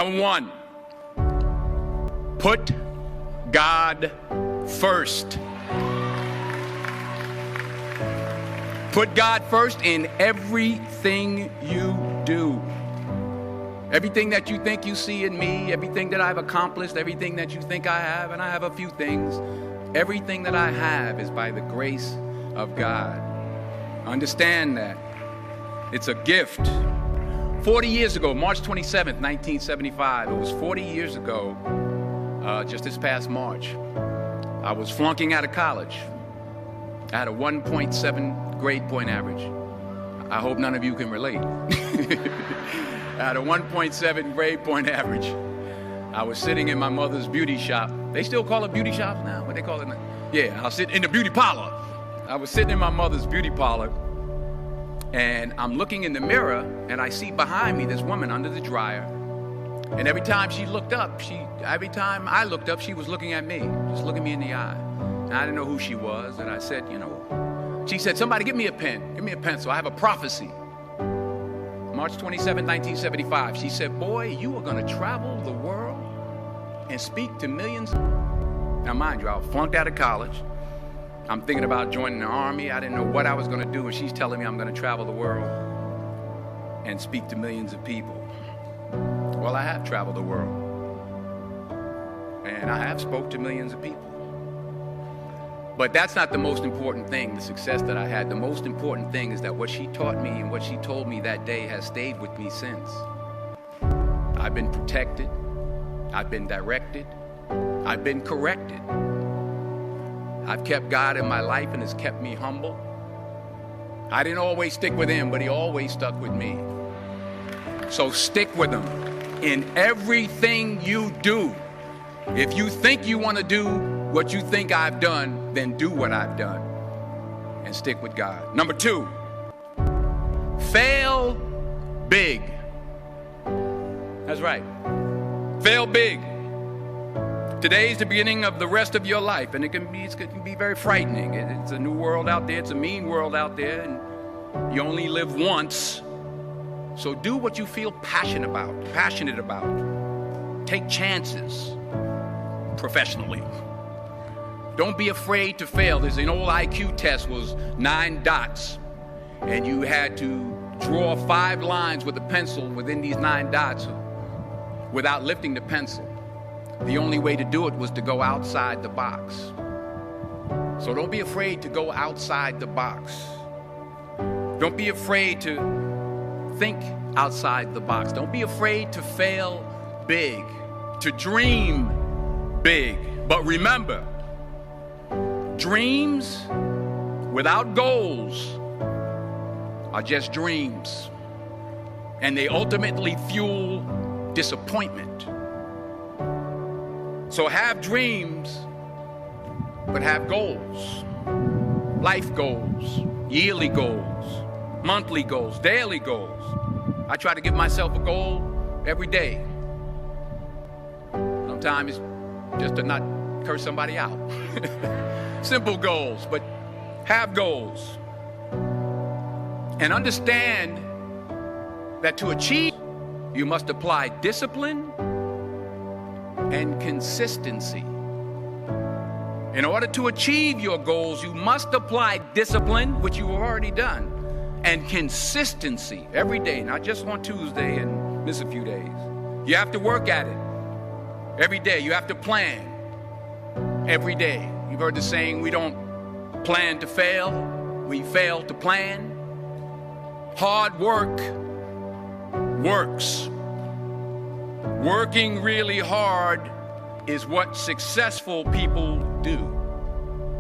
Number one, put God first. Put God first in everything you do. Everything that you think you see in me, everything that I've accomplished, everything that you think I have, and I have a few things, everything that I have is by the grace of God. Understand that. It's a gift. 40 years ago, March 27th, 1975, it was 40 years ago, just this past March, I was flunking out of college. I had a 1.7 grade point average. I hope none of you can relate. I had a 1.7 grade point average. I was sitting in my mother's beauty shop. They still call it beauty shops now? What they call it now? Yeah, I was sitting in the beauty parlor. I was sitting in my mother's beauty parlor, and I'm looking in the mirror, and I see behind me this woman under the dryer. And every time she looked up, every time I looked up, she was looking at me, just looking me in the eye. And I didn't know who she was, and I said, she said, somebody give me a pen, give me a pencil, I have a prophecy. March 27, 1975, she said, boy, you are gonna travel the world and speak to millions. Now mind you, I was flunked out of college. I'm thinking about joining the army. I didn't know what I was gonna do, and she's telling me I'm gonna travel the world and speak to millions of people. Well, I have traveled the world, and I have spoke to millions of people. But that's not the most important thing, the success that I had. The most important thing is that what she taught me and what she told me that day has stayed with me since. I've been protected, I've been directed, I've been corrected. I've kept God in my life, and it's kept me humble. I didn't always stick with him, but he always stuck with me. So stick with him in everything you do. If you think you want to do what you think I've done, then do what I've done and stick with God. Number two, fail big. That's right. Fail big. Today's the beginning of the rest of your life, and it can be very frightening. It's a new world out there. It's a mean world out there, and you only live once. So do what you feel passionate about. Take chances professionally. Don't be afraid to fail. There's an old IQ test, was 9 dots, and you had to draw 5 lines with a pencil within these 9 dots without lifting the pencil. The only way to do it was to go outside the box. So don't be afraid to go outside the box. Don't be afraid to think outside the box. Don't be afraid to fail big, to dream big. But remember, dreams without goals are just dreams, and they ultimately fuel disappointment. So have dreams, but have goals. Life goals, yearly goals, monthly goals, daily goals. I try to give myself a goal every day. Sometimes it's just to not curse somebody out. Simple goals, but have goals. And understand that to achieve, you must apply discipline and consistency. In order to achieve your goals, you must apply discipline, which you have already done, and consistency every day, not just on Tuesday and miss a few days. You have to work at it every day. You have to plan every day. You've heard the saying, we don't plan to fail, we fail to plan. Hard work works. Working really hard is what successful people do.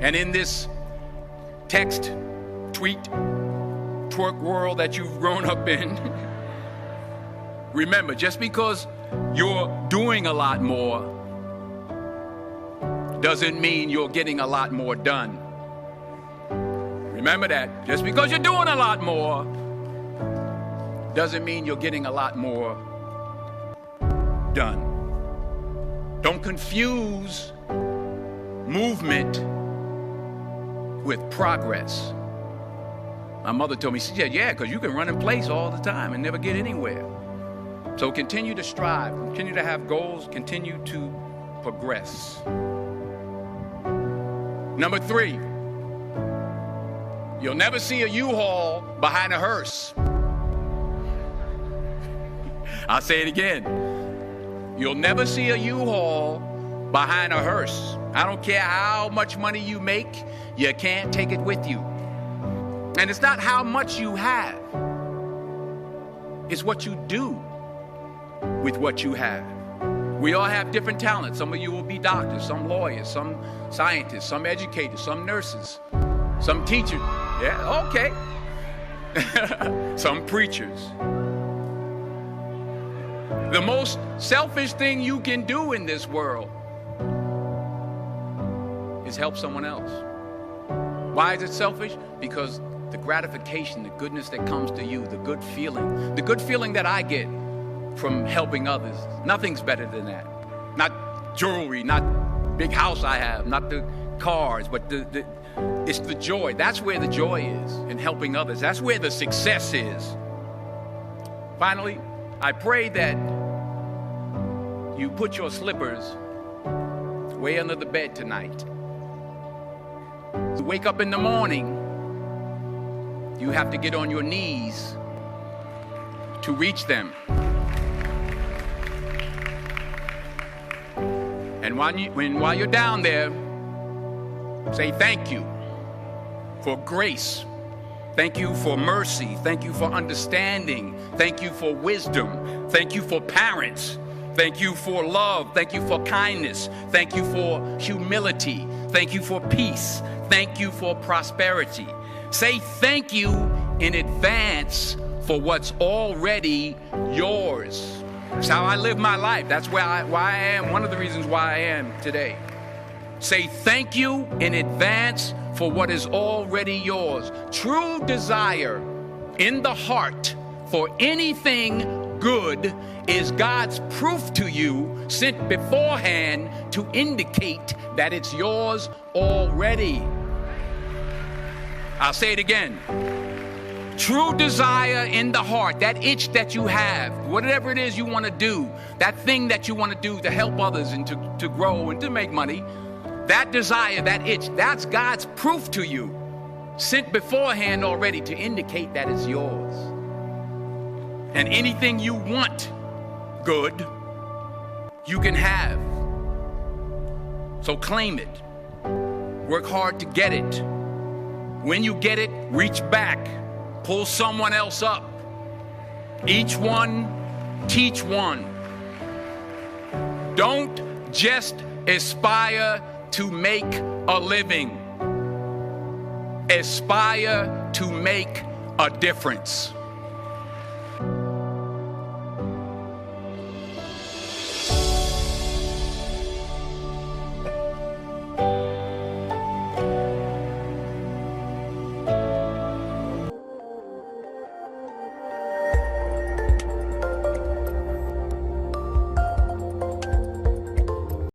And in this text, tweet, twerk world that you've grown up in, remember, just because you're doing a lot more doesn't mean you're getting a lot more done. Remember that. Just because you're doing a lot more doesn't mean you're getting a lot more done. Don't confuse movement with progress. My mother told me, she said, yeah, because you can run in place all the time and never get anywhere. So continue to strive, continue to have goals, continue to progress. Number 3, you'll never see a U-Haul behind a hearse. I'll say it again. You'll never see a U-Haul behind a hearse. I don't care how much money you make, you can't take it with you. And it's not how much you have. It's what you do with what you have. We all have different talents. Some of you will be doctors, some lawyers, some scientists, some educators, some nurses, some teachers. Yeah, okay. Some preachers. The most selfish thing you can do in this world is help someone else. Why is it selfish? Because the gratification, the goodness that comes to you, the good feeling that I get from helping others, nothing's better than that. Not jewelry, not big house I have, not the cars, but it's the joy. That's where the joy is, in helping others. That's where the success is. Finally, I pray that you put your slippers way under the bed tonight. To wake up in the morning, you have to get on your knees to reach them. And while you're down there, say thank you for grace. Thank you for mercy. Thank you for understanding. Thank you for wisdom. Thank you for parents. Thank you for love. Thank you for kindness. Thank you for humility. Thank you for peace. Thank you for prosperity. Say thank you in advance for what's already yours. That's how I live my life. That's why I am, one of the reasons why I am today. Say thank you in advance for what is already yours. True desire in the heart for anything good is God's proof to you sent beforehand to indicate that it's yours already. I'll say it again. True desire in the heart, that itch that you have, whatever it is you want to do, that thing that you want to do to help others and to grow and to make money, that desire, that itch, that's God's proof to you, sent beforehand already to indicate that it's yours. And anything you want good, you can have. So claim it. Work hard to get it. When you get it, reach back. Pull someone else up. Each one, teach one. Don't just aspire to make a living. Aspire to make a difference.